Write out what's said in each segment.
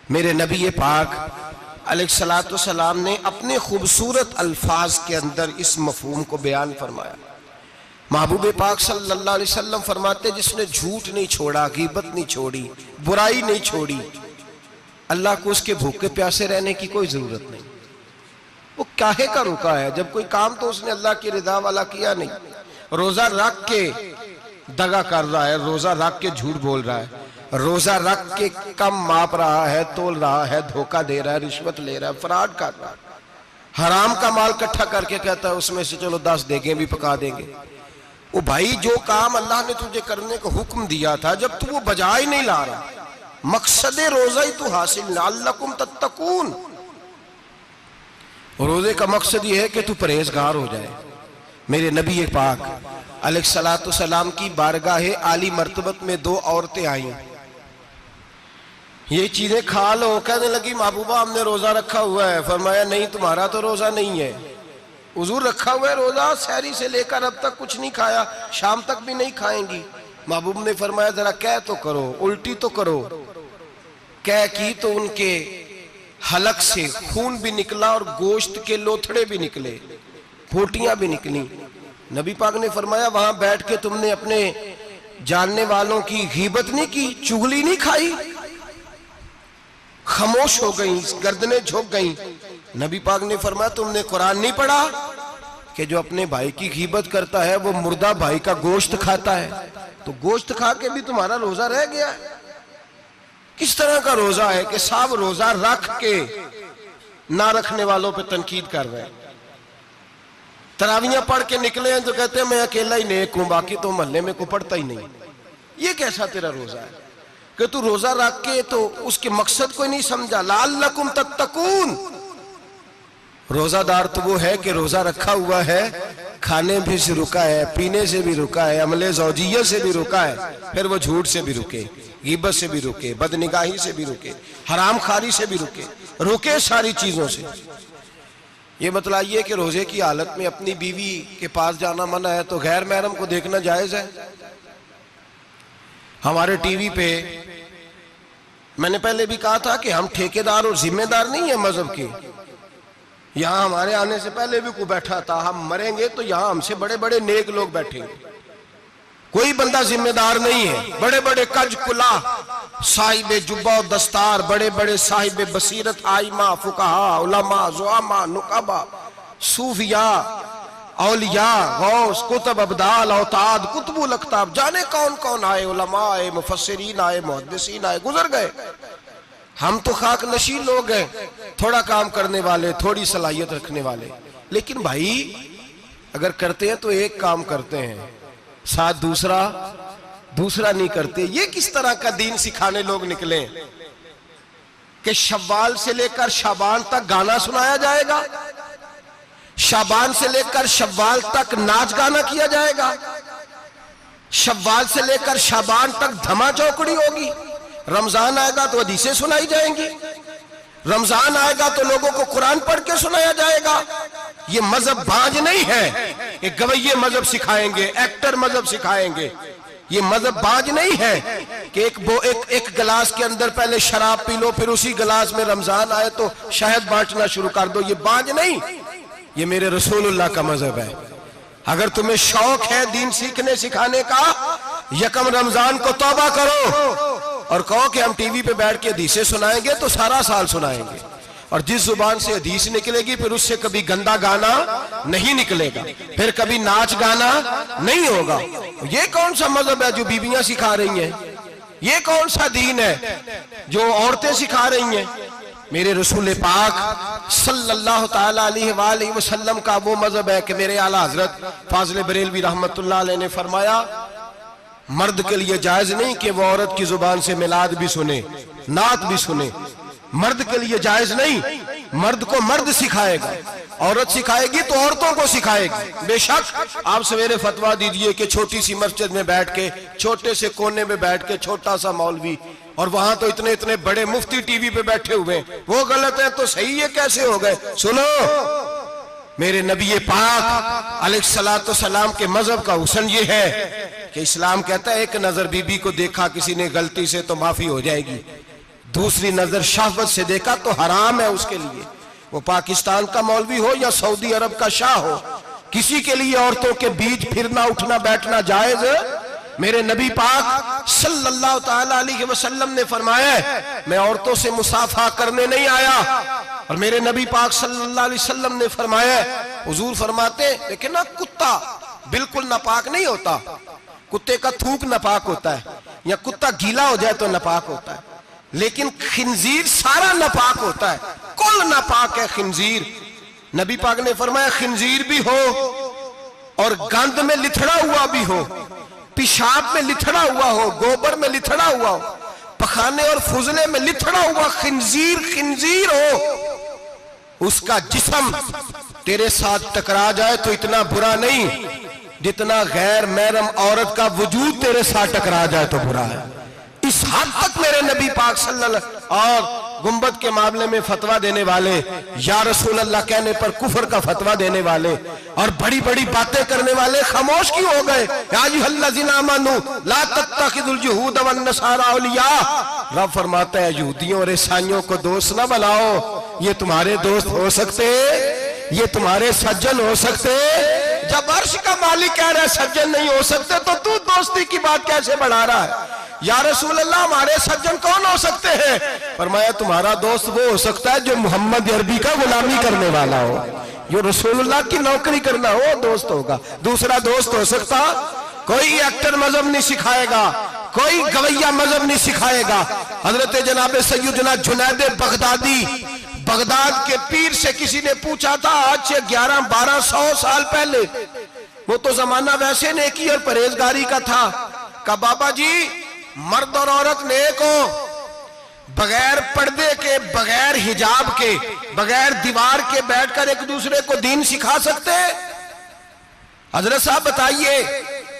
मेरे नबी पाक अलैहिस्सलातु वस्सलाम ने अपने खूबसूरत अल्फाज के अंदर इस मफहूम को बयान फरमाया। महबूब पाक सल्लल्लाहु अलैहि वसल्लम फरमाते, जिसने झूठ नहीं छोड़ा, गीबत नहीं छोड़ी, बुराई नहीं छोड़ी, अल्लाह को उसके भूखे प्यासे रहने की कोई जरूरत नहीं। वो काहे का रुका है, जब कोई काम तो उसने अल्लाह की रिदा वाला किया नहीं। रोजा रख के दगा कर रहा है, रोजा रख के झूठ बोल रहा है, रोजा रख के कम माप रहा है, तोल रहा है, धोखा दे रहा है, रिश्वत ले रहा है, फ्रॉड कर रहा है, हराम का माल इकट्ठा करके कहता है उसमें से चलो 10 देगे भी पका देंगे। वो भाई, जो काम अल्लाह ने तुझे करने का हुक्म दिया था, जब तू वो बजा ही नहीं ला रहा, मकसद रोजा ही तू हासिल ना, लअल्लकुम तत्तकून। रोजे का मकसद ये है कि तू परहेजगार हो जाए। मेरे नबी पाक अलैहिस्सलातु वस्सलाम की बारगाह आली मर्तबत में 2 औरतें आई। ये चीजें खा लो, कहने लगी महबूबा हमने रोजा रखा हुआ है। फरमाया नहीं, तुम्हारा तो रोजा नहीं है, हुजूर रखा हुआ है रोजा, सहरी से लेकर अब तक कुछ नहीं खाया, शाम तक भी नहीं खाएंगी। महबूब ने फरमाया जरा कह तो करो, उल्टी तो करो। कह की तो उनके हलक से खून भी निकला और गोश्त के लोथड़े भी निकले, फोटियां भी निकली। नबी पाक ने फरमाया वहां बैठ के तुमने अपने जानने वालों की गीबत नहीं की, चुगली नहीं खाई, खामोश हो गई, गर्दनें झुक गई। नबी पाक ने फरमाया तुमने कुरान नहीं पढ़ा कि जो अपने भाई की गीबत करता है वो मुर्दा भाई का गोश्त खाता है। तो गोश्त खा के भी तुम्हारा रोजा रह गया। किस तरह का रोजा है कि सब रोजा रख के ना रखने वालों पे तनकीद कर रहे हैं। तरावियां पढ़ के निकले हैं तो कहते हैं मैं अकेला ही नेक हूं, बाकी तो मोहल्ले में कोई पढ़ता ही नहीं। ये कैसा तेरा रोजा है कि तू रोजा रख के तो उसके मकसद को नहीं समझा। लअल्लकुम तत्तकून। रोजादार तो वो है कि रोजा रखा हुआ है, खाने भी से रुका है, पीने से भी रुका है, अमले ज़ौजिय्या से भी रुका है, फिर वो झूठ से भी रुके, गीबत से भी रुके, बदनिगाही से भी रुके, हराम खारी से भी रुके सारी चीजों से। ये बतलाइए कि रोजे की हालत में अपनी बीवी के पास जाना मना है तो गैर महरम को देखना जायज है? हमारे टीवी पे मैंने पहले भी कहा था कि हम ठेकेदार और जिम्मेदार नहीं है मजहब के। यहां हमारे आने से पहले भी कोई बैठा था, हम मरेंगे तो यहां हमसे बड़े बड़े नेक लोग बैठेंगे, कोई बंदा जिम्मेदार नहीं है। बड़े बड़े कज कुला साहिब जुब्बा और दस्तार, बड़े बड़े साहिब बसीरत, आइमा, फुकाहा, उलमा, जुआमा, नुकाबा, सूफिया, औलिया, गौस, कुतुब, अब्दाल, औताद, कुतुबुल अख्ताब, जाने कौन कौन आए, उलमा आए, मुफस्सिरीन आए, मुहद्दिसीन आए, गुजर गए। हम तो खाक नशीन लोग हैं, थोड़ा काम करने वाले, थोड़ी सलाहियत रखने वाले। लेकिन भाई अगर करते हैं तो एक काम करते हैं, साथ दूसरा नहीं करते। ये किस तरह का दीन सिखाने लोग निकले कि शव्वाल से लेकर शाबान तक गाना सुनाया जाएगा, शाबान से लेकर शव्वाल तक नाच गाना किया जाएगा, शव्वाल से लेकर शाबान तक धमा चौकड़ी होगी, रमजान आएगा तो हदीसें सुनाई जाएंगी, रमजान आएगा तो लोगों को कुरान पढ़ के सुनाया जाएगा। ये मजहब बाज नहीं है, ये गवैये मजहब सिखाएंगे, एक्टर मजहब सिखाएंगे। ये मजहब बाज नहीं है कि एक गिलास के अंदर पहले शराब पी लो, फिर उसी गिलास में रमजान आए तो शहद बांटना शुरू कर दो। ये बाज नहीं, ये मेरे रसूलुल्लाह का मजहब है। अगर तुम्हें शौक है दीन सीखने सिखाने का, यकम रमजान को तौबा करो और कहो कि हम टीवी पे बैठ के हदीसें सुनाएंगे तो सारा साल सुनाएंगे। और जिस जुबान से हदीस निकलेगी फिर उससे कभी गंदा गाना नहीं निकलेगा, फिर कभी नाच गाना नहीं होगा। ये कौन सा मजहब है जो बीबियां सिखा रही हैं? ये कौन सा दीन है जो औरतें सिखा रही हैं? मेरे रसूल पाक सल्लल्लाहु ताला अलैहि वसल्लम का वो मजहब है कि मेरे आला हजरत फाजिल बरेलवी रहमतुल्लाह अलैह ने फरमाया, मर्द के लिए जायज नहीं कि वो औरत की जुबान से मिलाद भी सुने, नात भी सुने। मर्द के लिए जायज नहीं, मर्द को मर्द सिखाएगा, औरत सिखाएगी तो औरतों को सिखाएगी। बेशक आप सवेरे फतवा दीजिए कि छोटी सी मस्जिद में बैठ के, छोटे से कोने में बैठ के छोटा सा मौलवी, और वहां तो इतने इतने बड़े मुफ्ती टीवी पे बैठे हुए, वो गलत है तो सही है, कैसे हो गए? सुनो, मेरे नबी पाक अलैहिस्सलातु वस्सलाम के मजहब का हुस्न ये है कि इस्लाम कहता है एक नजर बीबी को देखा किसी ने गलती से तो माफी हो जाएगी, दूसरी नजर शहवत से देखा तो हराम है उसके लिए। वो पाकिस्तान का मौलवी हो या सऊदी अरब का शाह हो, किसी के लिए औरतों के बीच फिरना उठना बैठना जायज है? मेरे नबी पाक सल्लल्लाहु ताला अलैहि वसल्लम ने फरमाया मैं औरतों से मुसाफा करने नहीं आया। और मेरे नबी पाक सल्लल्लाहु अलैहि वसल्लम ने फरमाया, हुजूर फरमाते लेकिन ना कुत्ता बिल्कुल नापाक नहीं होता, कुत्ते का थूक नापाक होता है या कुत्ता गीला हो जाए तो नापाक होता है, लेकिन खिंजीर सारा नापाक होता है, कुल नापाक है खिंजीर। नबी पाक ने फरमाया खिंजीर भी हो और गंद में लिथड़ा हुआ भी हो, पेशाब में लिथड़ा हुआ हो, गोबर में लिथड़ा हुआ हो, पखाने और फुजले में लिथड़ा हुआ खिंजीर खिंजीर हो, उसका जिस्म तेरे साथ टकरा जाए तो इतना बुरा नहीं जितना गैर महरम औरत का वजूद तेरे साथ टकरा जाए तो बुरा है। इस हद तक मेरे नबी पाक सल्लल्लाहु और गुंबद के मामले में फतवा देने वाले, या रसूल अल्लाह कहने पर कुफर का फतवा देने वाले और बड़ी बड़ी बातें करने वाले खामोश क्यों हो गए? या अय्युहल्लज़ीना आमनू ला तत्तखिज़ुल यहूद वन नसारा औलिया। रब फरमाता है यहूदियों और ईसाइयों को दोस्त ना बनाओ, ये तुम्हारे दोस्त हो सकते, ये तुम्हारे सज्जन हो सकते। जब अर्श का मालिक कह रहा है सज्जन नहीं हो सकते तो तू दोस्ती की बात कैसे बढ़ा रहा है? या रसूल अल्लाह हमारे सज्जन कौन हो सकते हैं? फरमाया तुम्हारा दोस्त वो हो सकता है जो मोहम्मद अरबी का गुलामी करने वाला हो, जो रसूलुल्लाह की नौकरी करना हो दोस्त होगा। दूसरा दोस्त हो सकता, कोई एक्टर मजहब नहीं सिखाएगा, कोई गवैया मजहब नहीं सिखाएगा। हजरत जनाब सैयदना जुनैद बगदादी, बगदाद के पीर से किसी ने पूछा था आज से 1100-1200 साल पहले, वो तो जमाना वैसे नेकी और परहेजगारी का था, का बाबा जी मर्द और औरत नेक हो, बगैर पर्दे के, बगैर हिजाब के, बगैर दीवार के बैठकर एक दूसरे को दीन सिखा सकते हैं? हजरत साहब बताइए,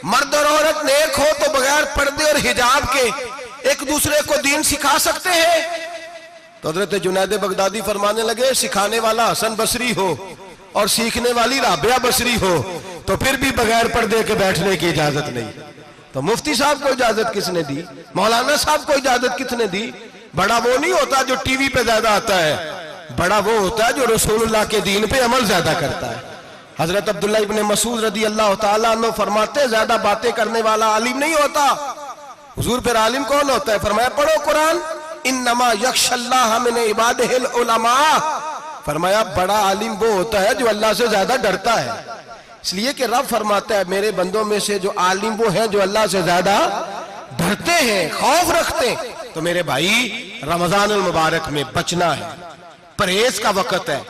मर्द और औरत नेक हो तो बगैर पर्दे और हिजाब के एक दूसरे को दीन सिखा सकते हैं? तो हजरत जुनैद बगदादी फरमाने लगे सिखाने वाला हसन बसरी हो और सीखने वाली राबिया बसरी हो तो फिर भी बगैर पर्दे के बैठने की इजाजत नहीं। तो मुफ्ती साहब को इजाजत किसने दी? मौलाना साहब को इजाजत किसने दी? बड़ा वो नहीं होता जो टीवी पे ज्यादा आता है, बड़ा वो होता है जो रसूलुल्लाह के दीन पे अमल ज्यादा करता है। हजरत अब्दुल्लाह इब्ने मसूद रदी अल्लाह ताला अन्हु फरमाते ज्यादा बातें करने वाला आलिम नहीं होता। हुजूर फिर आलिम कौन होता है? फरमाया पढ़ो कुरान, इन्नमा यख्शल्लाह मिन इबादिहिल उलमा। फरमाया बड़ा आलिम वो होता है जो अल्लाह से ज्यादा डरता है, इसलिए कि रब फरमाता है मेरे बंदों में से जो आलिम वो हैं जो अल्लाह से ज्यादा डरते हैं, खौफ रखते हैं। तो मेरे भाई रमजान अल मुबारक में बचना है, परहेज का वक्त है,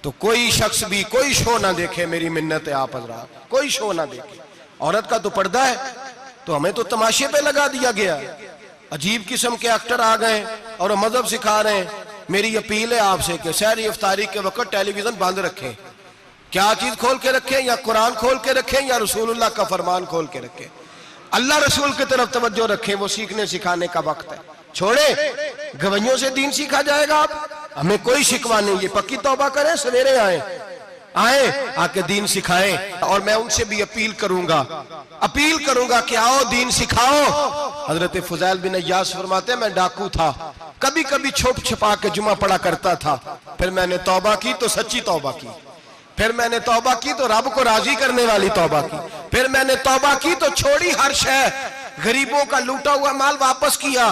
तो कोई शख्स भी कोई शो ना देखे, मेरी मिन्नत है आप हजरात, कोई शो ना देखे। औरत का तो पर्दा है तो हमें तो तमाशे पे लगा दिया गया, अजीब किस्म के एक्टर आ गए और मजहब सिखा रहे हैं। मेरी अपील है आपसे कि सहरी इफ्तारी के वक्त टेलीविजन बंद रखें। क्या चीज खोल के रखें? या कुरान खोल के रखें या रसूलुल्लाह का फरमान खोल के रखें। अल्लाह रसूल की तरफ तवज्जो रखें, वो सीखने सिखाने का वक्त है। छोड़े गवैयों से दीन सीखा जाएगा, आप हमें कोई शिकवा नहीं। ये पक्की तौबा करें, सवेरे आए आके दीन सिखाएं। और मैं उनसे भी अपील करूंगा कि आओ दीन सिखाओ। हजरत फुजैल बिन अय्यास फरमाते मैं डाकू था, कभी कभी छुप छुपा के जुमा पढ़ा करता था, फिर मैंने तौबा की तो सच्ची तौबा की, फिर मैंने तौबा की तो रब को राजी करने वाली तौबा की, फिर मैंने तौबा की तो छोड़ी हर शय, गरीबों का लूटा हुआ माल वापस किया,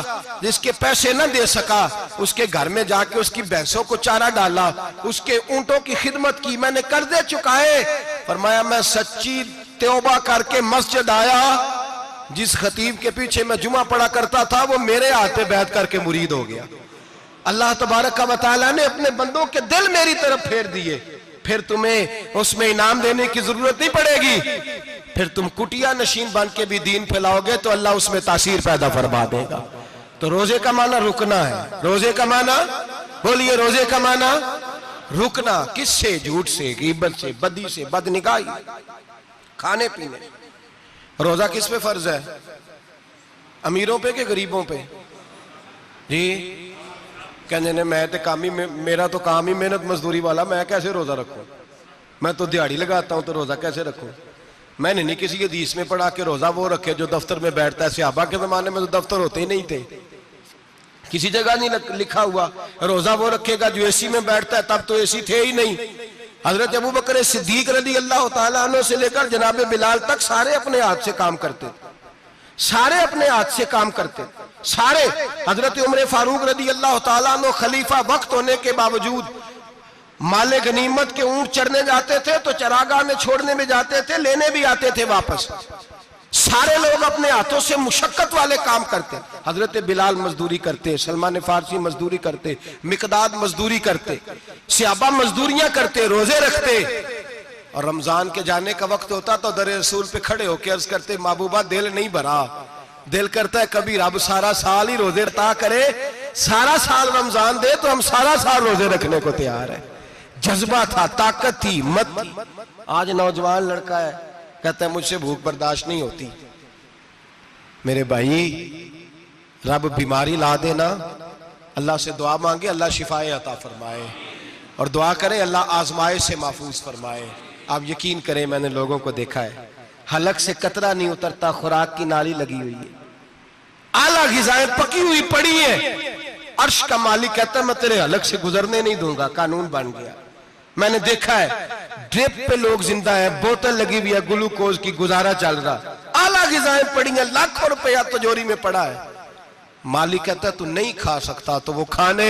जिसके पैसे न दे सका उसके घर में जाके उसकी भैंसों को चारा डाला, उसके ऊंटों की खिदमत की, मैंने कर्जे चुकाए। फरमाया मैं सच्ची तौबा करके मस्जिद आया, जिस खतीब के पीछे मैं जुमा पढ़ा करता था वो मेरे हाथ पे बैठ करके मुरीद हो गया। अल्लाह तबारक व तआला ने अपने बंदों के दिल मेरी तरफ फेर दिए, फिर तुम्हें उसमें इनाम देने की जरूरत नहीं पड़ेगी, फिर तुम कुटिया नशीन बन के भी दीन फैलाओगे तो अल्लाह उसमें तासीर पैदा फरमा देगा। तो रोजे का माना रुकना है, रोजे का माना बोलिए, रोजे का माना रुकना। किससे? झूठ से, गीबत से, बदी से, बदनिगाही, खाने पीने। रोजा किस पे फर्ज है? अमीरों पे कि गरीबों पे? जी कहने ने मैं तो काम ही, मेरा तो काम ही मेहनत मजदूरी वाला, मैं कैसे रोजा रखूं? मैं तो दिहाड़ी लगाता हूं तो रोजा कैसे रखूं? मैंने नहीं किसी हदीस में पढ़ा कि रोजा वो रखे जो दफ्तर में बैठता है। सहाबा के जमाने में तो दफ्तर होते ही नहीं थे, किसी जगह नहीं लिखा हुआ। रोजा वो रखेगा जो एसी में बैठता है, तब तो एसी थे ही नहीं। हजरत अबू बकर सिद्दीक रज़ी अल्लाह ताला अन्हु से लेकर जनाब बिलाल तक सारे अपने हाथ से काम करते, सारे अपने हाथ से काम करते, सारे। हजरत उमर फारूक रज़ी अल्लाह ताला अन्हु खलीफा वक्त होने के बावजूद माले गनीमत के ऊंट चरने जाते थे तो चरागाह में छोड़ने में जाते थे, लेने भी आते थे वापस। सारे लोग अपने हाथों से मुशक्कत वाले काम करते। हजरत बिलाल मजदूरी करते, सलमान फारसी मजदूरी करते, मिकदाद मजदूरी करते, सहाबा मजदूरियां करते, रोजे रखते। और रमजान के जाने का वक्त होता तो दर रसूल पे खड़े होकर अर्ज करते, महबूबा दिल नहीं भरा, दिल करता है कभी रब सारा साल ही रोजे ता करे, सारा साल रमजान दे तो हम सारा साल रोजे रखने को तैयार है। जज्बा था, ताकत थी, हिम्मत थी। आज नौजवान लड़का है, कहता है मुझसे भूख बर्दाश्त नहीं होती। मेरे भाई, रब बीमारी ला देना, अल्लाह से दुआ मांगे, अल्लाह शिफाए अता फरमाए, और दुआ करें अल्लाह आजमाए से महफूज फरमाए। आप यकीन करें, मैंने लोगों को देखा है, हलक से कतरा नहीं उतरता, खुराक की नाली लगी हुई है, आला ग़िज़ाएं पकी हुई पड़ी है। अर्श का मालिक कहता है मैं तेरे हलक से गुजरने नहीं दूंगा, कानून बन गया। मैंने देखा है ड्रिप पे लोग जिंदा है, बोतल लगी हुई है ग्लूकोज की, गुजारा चल रहा, आला ग़िज़ाएं पड़ी है, लाखों रुपया तिजोरी में पड़ा है। मालिक कहता तू नहीं खा सकता, तो वो खाने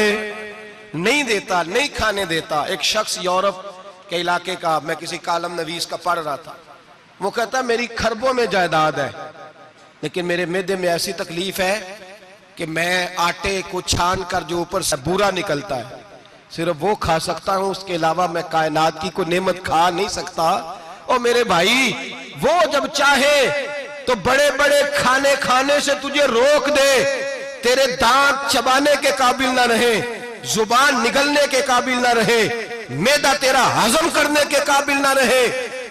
नहीं देता, नहीं खाने देता। एक शख्स यूरोप के इलाके का, मैं किसी कालम नवीस का पढ़ रहा था, वो कहता मेरी खरबों में जायदाद है, लेकिन मेरे मैदे में ऐसी तकलीफ है कि मैं आटे को छान कर जो ऊपर से बूरा निकलता है सिर्फ वो खा सकता हूं, उसके अलावा मैं कायनात की कोई नेमत खा नहीं सकता। और मेरे भाई, वो जब चाहे तो बड़े बड़े खाने खाने से तुझे रोक दे, तेरे दांत चबाने के काबिल ना रहे, जुबान निगलने के काबिल ना रहे, मैदा तेरा हजम करने के काबिल ना रहे,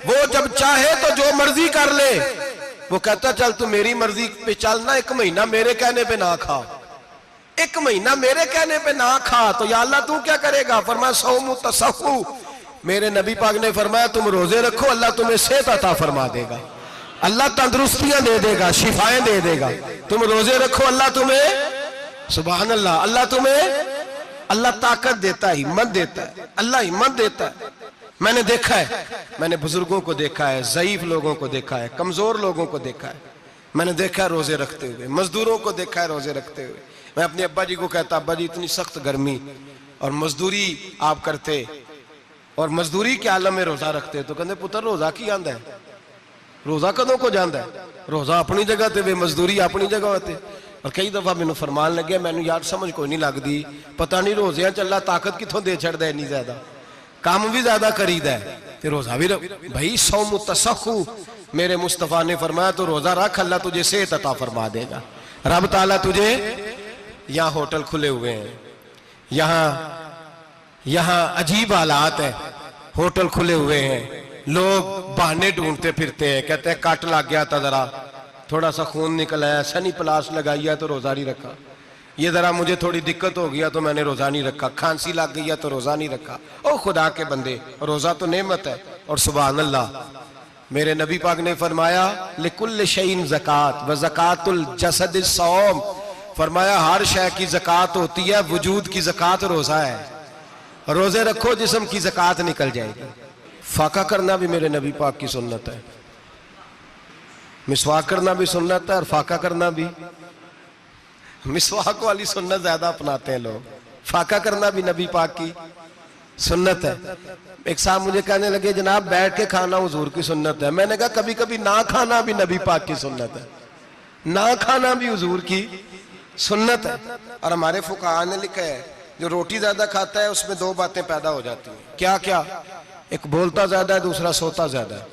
वो जब चाहे तो जो मर्जी कर ले। वो कहता चल तू मेरी मर्जी पे चल ना, 1 महीना मेरे कहने पे ना खा, 1 महीना मेरे कहने पे ना खा, तो या अल्लाह तू क्या करेगा? फरमाया सौमु तसहु, मेरे नबी पाक ने फरमाया तुम रोजे रखो, अल्लाह तुम्हें सेहत अता फरमा देगा, अल्लाह तंदुरुस्तियां दे देगा, शिफाएं दे देगा। तुम रोजे रखो, अल्लाह तुम्हें, सुभान अल्लाह, अल्लाह तुम्हें, अल्लाह ताकत देता है, हिम्मत देता है, अल्लाह हिम्मत देता है। मैंने देखा है, मैंने बुजुर्गों को देखा है, ज़ईफ लोगों को देखा है, कमजोर लोगों को देखा है, मैंने देखा है रोजे रखते हुए, मजदूरों को देखा है रोजे रखते हुए। मैं अपने अब्बा जी को कहता, अब्बा जी इतनी सख्त गर्मी और मजदूरी आप करते और मजदूरी के आलम में रोजा रखते, तो कहते पुत्र रोजा की आंदा है, रोजा कदों को जाता है, रोजा अपनी जगह ते वे मजदूरी अपनी जगह होते। और कई दफा मैनू फरमान लगे, मैनू यार समझ कोई नहीं लगती, पता नहीं रोजिया चला ताकत कितों दे छड़दा इन्नी ज्यादा, काम भी ज्यादा करीदा है ते रोजा भी भाई। सौमु तसहु, मेरे मुस्तफा ने फरमाया तो रोजा रख, अल्लाह तुझे सेहत अता फरमा देगा। रब ताला तुझे, यहाँ होटल खुले हुए हैं, यहाँ अजीब हालात है, होटल खुले हुए हैं, लोग बहाने ढूंढते फिरते हैं, कहते हैं कट लग गया था, जरा थोड़ा सा खून निकल आया, सनी प्लास लगाई है तो रोजा नहीं रखा, ये जरा मुझे थोड़ी दिक्कत हो गया तो मैंने रोजा नहीं रखा, खांसी लग गई है तो रोजा नहीं रखा। ओ खुदा के बंदे, रोजा तो नेमत है। और सुभान अल्लाह, मेरे नबी पाक ने फरमाया लिकुल्ल शैइन ज़कात व ज़कातुल जसद सौम, फरमाया हर शय की ज़कात होती है, वजूद की ज़कात रोजा है, रोजे रखो जिस्म की ज़कात निकल जाएगी। फाका करना भी मेरे नबी पाक की सुन्नत है, मिसवाक करना भी सुन्नत है, और फाका करना भी। मिसवाक वाली सुन्नत ज्यादा अपनाते हैं लोग, फाका करना भी नबी पाक की सुन्नत है। एक साहब मुझे कहने लगे जनाब बैठ के खाना हुजूर की सुन्नत है, मैंने कहा कभी कभी ना खाना भी नबी पाक की सुन्नत है, ना खाना भी हुजूर की सुन्नत है। और हमारे फुकाहा ने लिखा है जो रोटी ज्यादा खाता है उसमें 2 बातें पैदा हो जाती हैं। क्या क्या? एक बोलता ज्यादा है, दूसरा सोता ज्यादा है,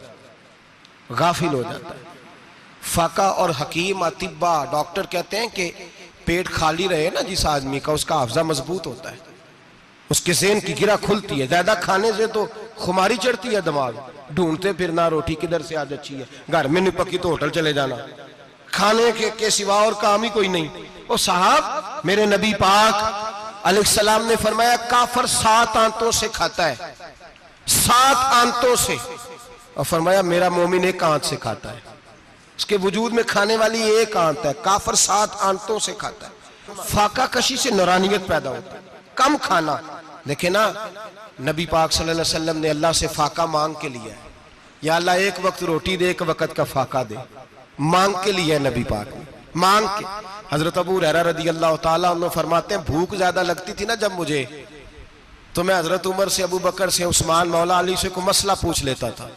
गाफिल हो जाता है। फाका और हकीम अतिब्बा, डॉक्टर कहते हैं कि पेट खाली रहे ना जिस आदमी का, उसका हाफजा मजबूत होता है, उसके ज़हन की गिरा खुलती है। ज्यादा खाने से तो खुमारी चढ़ती है, दिमाग ढूंढते फिरना, रोटी किधर से आज अच्छी है, घर में नहीं पकी तो होटल चले जाना, खाने के सिवा और काम ही कोई नहीं। ओ साहब, मेरे नबी पाक अलैहिस्सलाम ने फरमाया काफर 7 आंतों से खाता है, 7 आंतों से, और फरमाया मेरा मोमिन 1 आंत से खाता है। उसके वजूद में खाने वाली 1 आंत है, काफर 7 आंतों से खाता है। फाका कशी से नूरानियत पैदा होती है। कम खाना, देखे ना नबी पाक सल्लल्लाहु अलैहि वसल्लम ने अल्लाह से फाका मांग के लिया है, या अल्लाह एक वक्त रोटी दे, एक वक्त का फाका दे, मांग के लिया है नबी पाक ने, मांग के। हजरत अबू हुरैरा रदी अल्लाह ताला अन्हु फरमाते हैं भूख ज्यादा लगती थी ना जब मुझे, तो मैं हजरत उमर से, अबू बकर से, उस्मान, मौला अली से कोई मसला पूछ लेता था,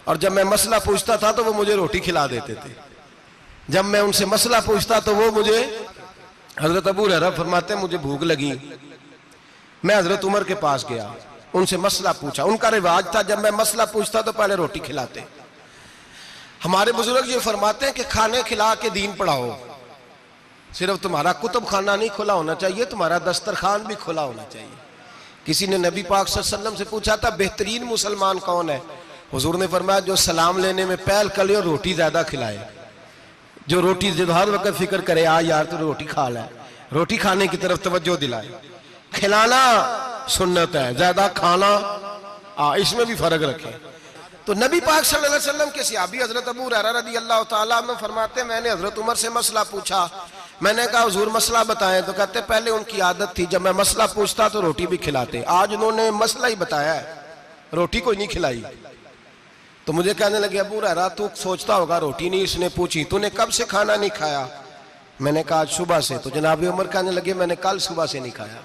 और जब मैं मसला पूछता था तो वो मुझे रोटी खिला देते थे। जब मैं उनसे मसला पूछता तो वो मुझे, हजरत अबू हुरैरा फरमाते हैं मुझे भूख लगी, मैं हजरत उमर के पास गया, उनसे मसला पूछा। उनका रिवाज था जब मैं मसला पूछता तो पहले रोटी खिलाते। हमारे बुजुर्ग ये फरमाते हैं कि खाने खिला के दीन पढ़ाओ, सिर्फ तुम्हारा कुतुब खाना नहीं खुला होना चाहिए, तुम्हारा दस्तरखान भी खुला होना चाहिए। किसी ने नबी पाक सल्लल्लाहु अलैहि वसल्लम से पूछा था बेहतरीन मुसलमान कौन है, हुजूर ने फरमाया जो सलाम लेने में पहल करे और रोटी ज्यादा खिलाए, जो रोटी जो हर वक्त फिक्र करे आ यार तो रोटी खा ले, रोटी खाने की तरफ तवज्जो दिलाए। खिलाना सुन्नत है, ज्यादा खाना इसमें भी फर्क रखे। तो नबी पाक सल्लल्लाहु अलैहि वसल्लम के सहाबी हजरत अबू हुरैरा रदी अल्लाह ताला अन्हु फरमाते हैं मैंने हजरत उमर से मसला पूछा, मैंने कहा हुजूर मसला बताएं, तो कहते पहले उनकी आदत थी जब मैं मसला पूछता तो रोटी भी खिलाते, आज उन्होंने मसला ही बताया है, रोटी कोई नहीं खिलाई। तो मुझे कहने लगे अबू हुरैरा तू सोचता होगा रोटी नहीं इसने पूछी, तूने कब से खाना नहीं खाया? मैंने कहा आज सुबह से। तो जनाब उमर कहने लगे मैंने कल सुबह से नहीं खाया।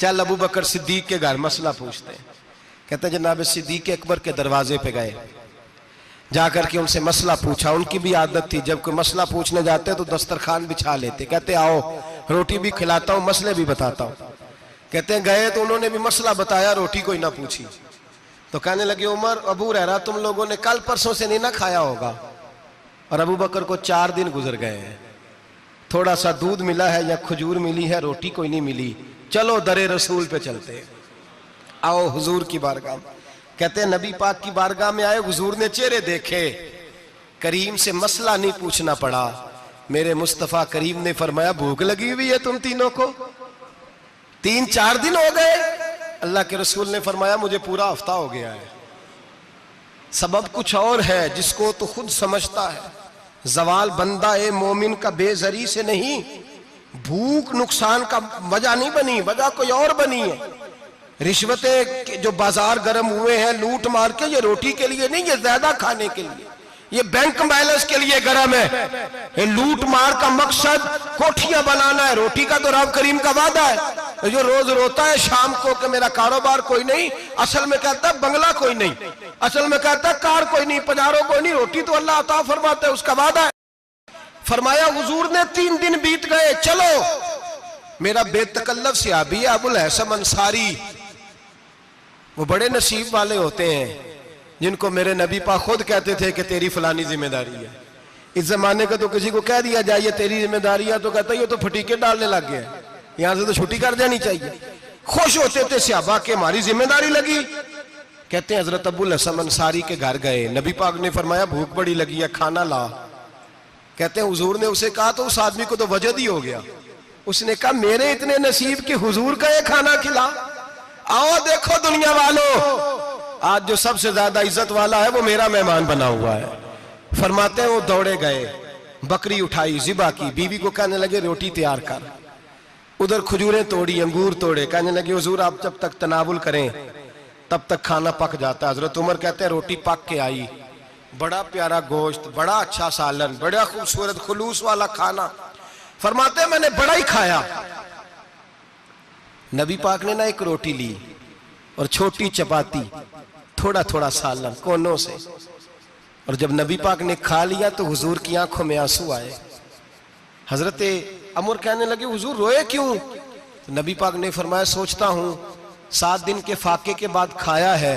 चल अबू बकर सिद्दीक के घर मसला पूछते हैं। कहते जनाब सिद्दीक अकबर के दरवाजे पे गए, जाकर के उनसे मसला पूछा। उनकी भी आदत थी जब कोई मसला पूछने जाते तो दस्तरखान बिछा लेते, कहते आओ रोटी भी खिलाता हूँ मसले भी बताता हूँ। कहते हैं गए तो उन्होंने भी मसला बताया, रोटी कोई ना पूछी। तो कहने लगे उमर अबू हुरैरा तुम लोगों ने कल परसों से नहीं ना खाया होगा। और अबू बकर को 4 दिन गुजर गए हैं, थोड़ा सा दूध मिला है या खजूर मिली है, रोटी कोई नहीं मिली। चलो दरे रसूल पे चलते, आओ हुजूर की बारगाह। कहते हैं नबी पाक की बारगाह में आए, हुजूर ने चेहरे देखे, करीम से मसला नहीं पूछना पड़ा। मेरे मुस्तफा करीम ने फरमाया भूख लगी हुई है तुम तीनों को, 3-4 दिन हो गए। अल्लाह के रसूल ने फरमाया मुझे पूरा हफ्ता हो गया है। सबब कुछ और है जिसको तो खुद समझता है। जवाल बंदा ए मोमिन का बेजरी से नहीं, भूख नुकसान का वजह नहीं बनी, वजह कोई और बनी है। रिश्वतें जो बाजार गर्म हुए हैं लूट मार के, ये रोटी के लिए नहीं, ये ज्यादा खाने के लिए, ये बैंक बैलेंस के लिए गर्म है। ये लूट मार का मकसद कोठियां बनाना है, रोटी का तो रब करीम का वादा है। जो रोज रोता है शाम को कि मेरा कारोबार कोई नहीं, असल में कहता है बंगला कोई नहीं, असल में कहता है कार कोई नहीं, पजारो कोई नहीं, रोटी तो अल्लाह अता फरमाता है, उसका वादा है। फरमाया हुजूर ने 3 दिन बीत गए, चलो। मेरा बेतकल्लफ सहाबी है अबुल हसन अंसारी, वो बड़े नसीब वाले होते हैं जिनको मेरे नबी पाक खुद कहते थे कि तेरी फलानी जिम्मेदारी है। इस जमाने का तो किसी को कह दिया जाए ये तेरी जिम्मेदारी है तो कहता है ये तो फटीके डालने लग गया, यहां से तो छुट्टी कर जानी चाहिए। खुश होते थे सहाबा के हमारी जिम्मेदारी लगी। कहते हैं हजरत अबुल हसन अंसारी के घर गए, नबी पाक ने फरमाया भूख बड़ी लगी है खाना ला। कहते हैं हुजूर ने उसे कहा तो उस आदमी को तो वजद ही हो गया। उसने कहा मेरे इतने नसीब कि हुजूर का ये खाना खिला। आओ देखो दुनिया वालों, आज जो सबसे ज्यादा इज्जत वाला है वो मेरा मेहमान बना हुआ है। फरमाते हैं वो दौड़े गए, बकरी उठाई, जिबा की, बीवी को कहने लगे रोटी तैयार कर। उधर खजूरें तोड़ी, अंगूर तोड़े, कहने लगे हुजूर आप जब तक तनावुल करें तब तक खाना पक जाता है। हजरत उमर कहते हैं रोटी पक के आई, बड़ा प्यारा गोश्त, बड़ा अच्छा सालन, बड़ा खूबसूरत खुलूस वाला खाना। फरमाते हैं मैंने बड़ा ही खाया। नबी पाक ने ना एक रोटी ली और छोटी चपाती, थोड़ा थोड़ा सालन कोनों से, और जब नबी पाक ने खा लिया तो हुजूर की आंखों में आंसू आए। हजरत अमर कहने लगे हुजूर रोए क्यों? तो नबी पाक ने फरमाया सोचता हूं 7 दिन के फाके के बाद खाया है,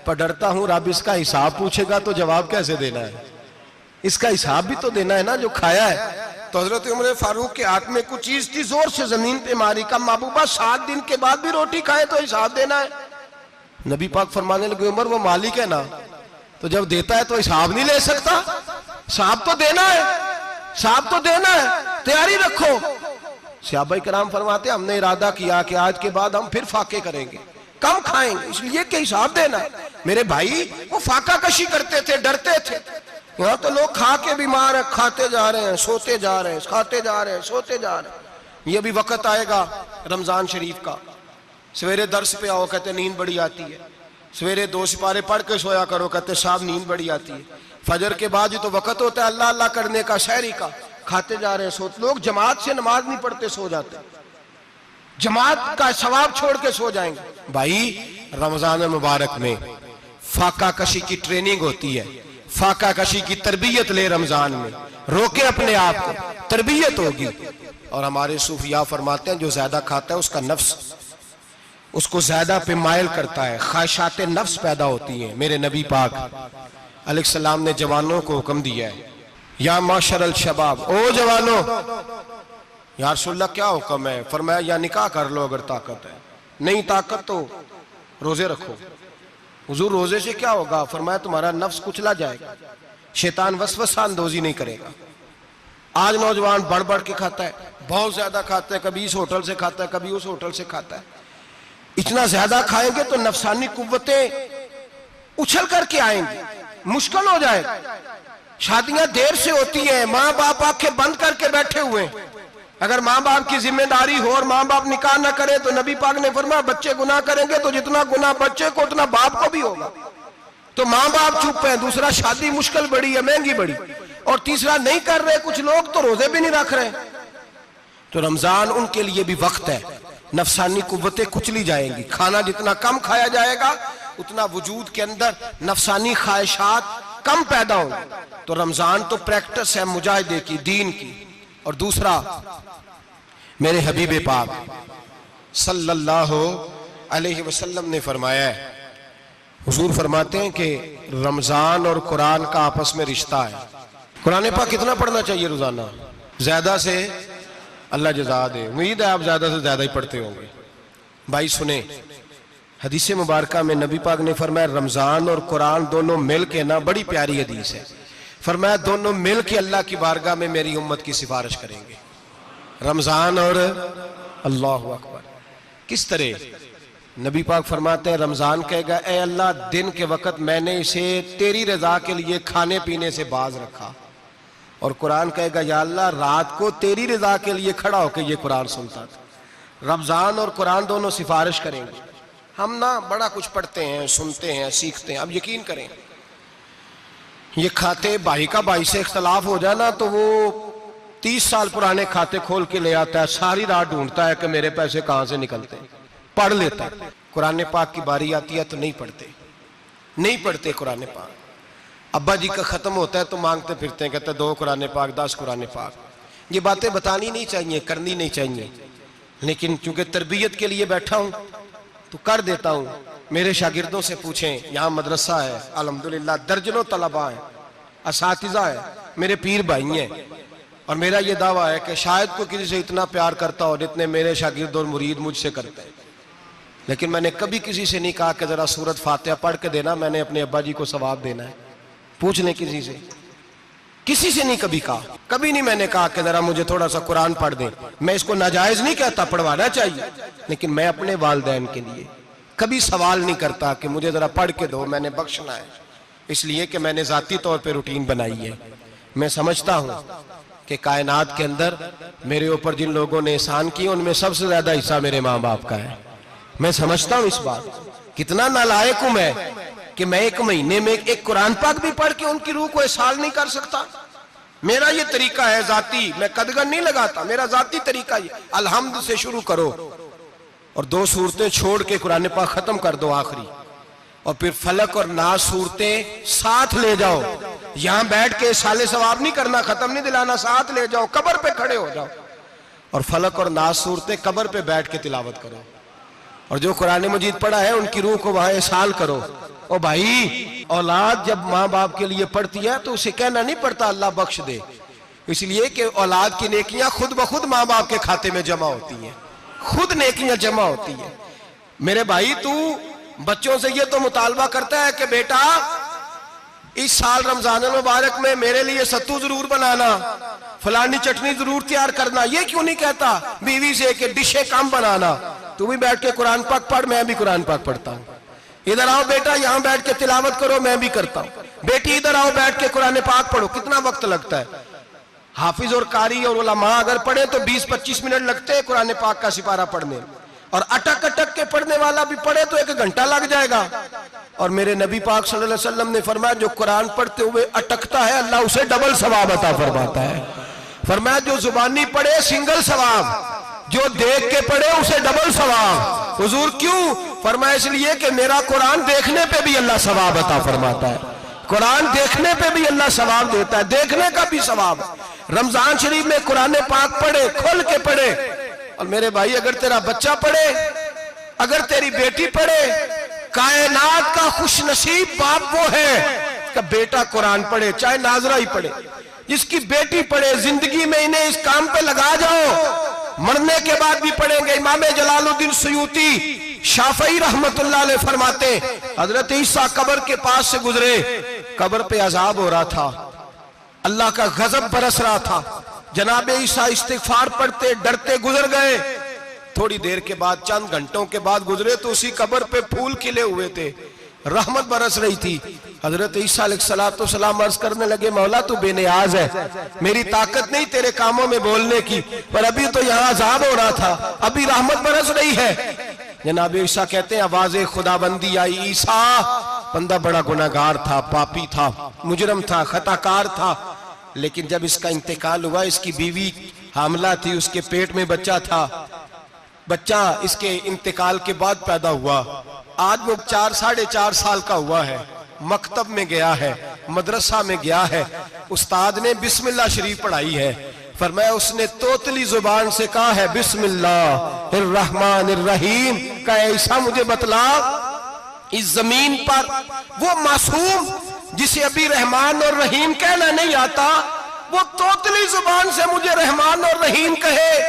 पर डरता हूं रब इसका हिसाब पूछेगा तो जवाब कैसे देना है, इसका हिसाब भी तो देना है ना जो खाया है। तो हजरत उमर फारूक के हाथ में कुछ चीज थी, जोर से जमीन पे मारी, का महबूबा 7 दिन के बाद भी रोटी खाए तो हिसाब देना है। नबी पाक फरमाने लगे उमर वो मालिक है ना, तो जब देता है तो हिसाब नहीं ले सकता, हिसाब तो देना है, हिसाब तो देना है, तैयारी रखो। सहाबा किराम फरमाते हमने इरादा किया कि आज के बाद हम फिर फाके करेंगे, कम खाएंगे, इसलिए कि हिसाब देना है। मेरे भाई वो फाका कशी करते थे, डरते थे। यहाँ तो लोग खा के बीमार है, खाते जा रहे हैं, सोते जा रहे हैं, खाते जा रहे हैं, सोते जा रहे हैं। ये भी वक्त आएगा रमजान शरीफ का, सवेरे दर्स पे आओ, कहते नींद बड़ी आती है, सवेरे 2 सिपारे पढ़ के सोया करो, कहते साहब नींद बड़ी आती है। फजर के बाद ही तो वक्त होता है अल्लाह अल्लाह करने का, शहरी का, खाते जा रहे हैं, सोते। लोग जमात से नमाज नहीं पढ़ते, सो जाते, जमात का सवाब छोड़ के सो जाएंगे। भाई रमजान मुबारक में फाका कशी की ट्रेनिंग होती है, फाका कशी की तरबियत ले, रमजान में रोके अपने आप को, तरबियत होगी। और हमारे सूफिया फरमाते हैं जो ज्यादा खाता है उसका नफ्स उसको ज्यादा पे मायल करता है, ख्वाहिशात नफ्स पैदा होती हैं। मेरे नबी पाक अलैहिस्सलाम ने जवानों को हुक्म दिया है, या माशरल शबाब, ओ जवानों, या रसूलल्लाह क्या हुक्म है? फरमाया या निकाह कर लो अगर ताकत है, नहीं ताकत तो रोजे रखो। हुजूर रोजे से क्या होगा? फरमाया तुम्हारा नफ्स कुचला जाएगा, शैतान वसवसा अंदोजी नहीं करेगा। आज नौजवान बढ़ बढ़ के खाता है, बहुत ज्यादा खाता है, कभी इस होटल से खाता है, कभी उस होटल से खाता है। इतना ज्यादा खाएंगे तो नफसानी कुव्वतें उछल करके आएंगी, मुश्किल हो जाएगा। शादियां देर से होती हैं, माँ बाप आंखें बंद करके बैठे हुए हैं। अगर माँ बाप की जिम्मेदारी हो और माँ बाप निकाह ना करे तो नबी पाक ने फरमाया बच्चे गुनाह करेंगे तो जितना गुनाह बच्चे को उतना बाप को भी होगा। तो माँ बाप चुप है, दूसरा शादी मुश्किल बड़ी है, महंगी बड़ी, और तीसरा नहीं कर रहे कुछ लोग तो रोजे भी नहीं रख रहे। तो रमजान उनके लिए भी वक्त है, नफसानी कुव्वतें कुचली जाएंगी। खाना जितना कम खाया जाएगा उतना वजूद के अंदर नफसानी ख्वाहिशात कम पैदा होंगे। तो रमजान तो प्रैक्टिस है मुजाहिदे की, दीन की। और दूसरा, मेरे हबीब पाक सल्लल्लाहु अलैहि वसल्लम ने फरमाया है, हुजूर फरमाते हैं कि रमजान और कुरान का आपस में रिश्ता है। कुरान पाक कितना पढ़ना चाहिए रोजाना? ज्यादा से अल्लाह जज़ा दे, उम्मीद है आप ज्यादा से ज्यादा ही पढ़ते होंगे। भाई सुने, हदीस मुबारका में नबी पाक ने फरमाया रमजान और कुरान दोनों मिल के ना, बड़ी प्यारी हदीस है, फरमाया दोनों मिल के अल्लाह की बारगाह में मेरी उम्मत की सिफारिश करेंगे। रमजान और अल्लाहु अकबर। किस तरह? नबी पाक फरमाते हैं रमजान कहेगा ए अल्लाह दिन के वक्त मैंने इसे तेरी रजा के लिए खाने पीने से बाज रखा, और कुरान कहेगा या अल्लाह रात को तेरी रजा के लिए खड़ा होकर ये कुरान सुनता था। रमजान और कुरान दोनों सिफारिश करेंगे। हम ना बड़ा कुछ पढ़ते हैं, सुनते हैं, सीखते हैं। अब यकीन करें, ये खाते भाई का भाई से इख्तलाफ हो जाए ना तो वो 30 साल पुराने खाते खोल के ले आता है, सारी रात ढूंढता है कि मेरे पैसे कहां से निकलते हैं, पढ़ लेता है। कुरान पाक की बारी आती है तो नहीं पढ़ते कुरान पाक। अब्बा जी का खत्म होता है तो मांगते फिरते हैं, कहते 2 कुरान पाक, 10 कुरान पाक। ये बातें बतानी नहीं चाहिए, करनी नहीं चाहिए, लेकिन चूंकि तरबियत के लिए बैठा हूं तो कर देता हूं। मेरे शागिर्दों से पूछें, यहाँ मदरसा है अल्हम्दुलिल्लाह, दर्जनों तलबा है, असातिज़ा है, मेरे पीर भाई हैं, और मेरा ये दावा है कि शायद कोई किसी से इतना प्यार करता हो जितने मेरे शागिर्द और मुरीद मुझसे करते हैं। लेकिन मैंने कभी किसी से नहीं कहा कि जरा सूरत फातिहा पढ़ के देना, मैंने अपने अब्बा जी को सवाब देना है। पूछ लें किसी से नहीं कभी कहा, कभी नहीं मैंने कहा कि जरा मुझे थोड़ा सा कुरान पढ़ दें। मैं इसको नाजायज नहीं कहता, पढ़वाना चाहिए, लेकिन मैं अपने वालिदैन के लिए कभी सवाल नहीं करता कि मुझे जरा पढ़ के दो, मैंने बख्शना है, इसलिए कि मैंने जाती तौर पे रूटीन बनाई है। मैं समझता हूँ कि कायनात के अंदर मेरे ऊपर जिन लोगों ने एहसान किए उनमें सबसे ज्यादा हिस्सा मेरे माँ बाप का है। मैं समझता हूँ इस बात, कितना नालायक हूं मैं कि मैं 1 महीने में एक कुरान पाक भी पढ़ के उनकी रूह को एहसाल नहीं कर सकता। मेरा ये तरीका है जाती, मैं कदगन नहीं लगाता, मेरा जाती तरीका ये, अलहम्द से शुरू करो और 2 सूरतें छोड़ के कुरान पाक खत्म कर दो आखिरी, और फिर फलक और नास सूरतें साथ ले जाओ। यहां बैठ के साले सवाब नहीं करना, खत्म नहीं दिलाना, साथ ले जाओ, कब्र पे खड़े हो जाओ और फलक और नास सूरतें कब्र पे बैठ के तिलावत करो, और जो कुरान मजीद पढ़ा है उनकी रूह को वहां एहसाल करो। ओ भाई, औलाद जब माँ बाप के लिए पढ़ती है तो उसे कहना नहीं पड़ता अल्लाह बख्श दे, इसलिए कि औलाद की नेकियां खुद ब खुद माँ बाप के खाते में जमा होती हैं, खुद नेकियां जमा होती हैं। मेरे भाई, तू बच्चों से ये तो मुतालबा करता है कि बेटा इस साल रमजान मुबारक में मेरे लिए सत्तू जरूर बनाना, फलानी चटनी जरूर तैयार करना, ये क्यों नहीं कहता बीवी से कि डिशे कम बनाना? तू भी बैठ के कुरान पाक पढ़, मैं भी कुरान पाक पढ़ता हूँ। इधर आओ बेटा, यहाँ बैठ के तिलावत करो, मैं भी करता हूँ। बेटी इधर आओ, बैठ के कुरान पाक पढ़ो। कितना वक्त लगता है? हाफिज और कारी और उलमा अगर पढ़े तो 20-25 मिनट लगते हैं कुरान पाक का सिपारा पढ़ने, और अटक अटक के पढ़ने वाला भी पढ़े तो 1 घंटा लग जाएगा। और मेरे नबी पाक सल्लल्लाहु अलैहि वसल्लम ने फरमाया जो कुरान पढ़ते हुए अटकता है अल्लाह उसे डबल सवाब अता फरमाता है। फरमाया जो जुबानी पढ़े सिंगल सवाब, जो देख के पढ़े उसे डबल सवाब। हुजूर क्यों? फरमाया इसलिए कि मेरा कुरान देखने पे भी अल्लाह सवाब अता फरमाता है, कुरान देखने पे भी अल्लाह सवाब देता है, देखने का भी सवाब। रमजान शरीफ में कुरान पाक पढ़े, खोल के पढ़े। और मेरे भाई अगर तेरा बच्चा पढ़े, अगर तेरी बेटी पढ़े, कायनात का खुशनसीब बाप वो है कि बेटा कुरान पढ़े, चाहे नाजरा ही पढ़े। जिसकी बेटी पढ़े, जिंदगी में इन्हें इस काम पे लगा जाओ, मरने के बाद भी पढ़ेंगे। इमाम जलालुद्दीन सुयूती शाफई रहमतुल्लाह अलैह फरमाते, हजरत ईसा कब्र के पास से गुजरे, कब्र पे अजाब हो रहा था, अल्लाह का गजब बरस रहा था। जनाबे ईसा इस्तिगफार पढ़ते डरते गुजर गए। थोड़ी देर के बाद, चंद घंटों के बाद गुजरे तो उसी कब्र पे फूल खिले हुए थे, रहमत बरस रही थी। हजरत ईसा अलैहिस्सलाम अर्ज करने लगे, मौला तू बेनियाज है, मेरी ताकत नहीं तेरे कामों में बोलने की, पर अभी तो यहाँ अजाब हो रहा था, अभी रहमत बरस रही है। जनाब ईसा कहते हैं आवाज़े खुदाबंदी आई, ईसा बंदा बड़ा गुनाहगार था, पापी था, मुजरम था, खताकार था, लेकिन जब इसका इंतकाल हुआ, इसकी बीवी हामला थी, उसके पेट में बच्चा था, बच्चा इसके इंतकाल के बाद पैदा हुआ। आज वो 4-4.5 साल का हुआ है, मकतब में गया है, मदरसा में गया है, उस्ताद ने बिस्मिल्लाह शरीफ पढ़ाई है। फरमाया उसने तोतली जुबान से कहा है बिस्मिल्लाहिर्रहमानिर्रहीम का, ऐसा मुझे बतला इस जमीन पर वो मासूम जिसे अभी रहमान और रहीम कहना नहीं आता, वो तोतली जुबान से मुझे रहमान और रहीम कहे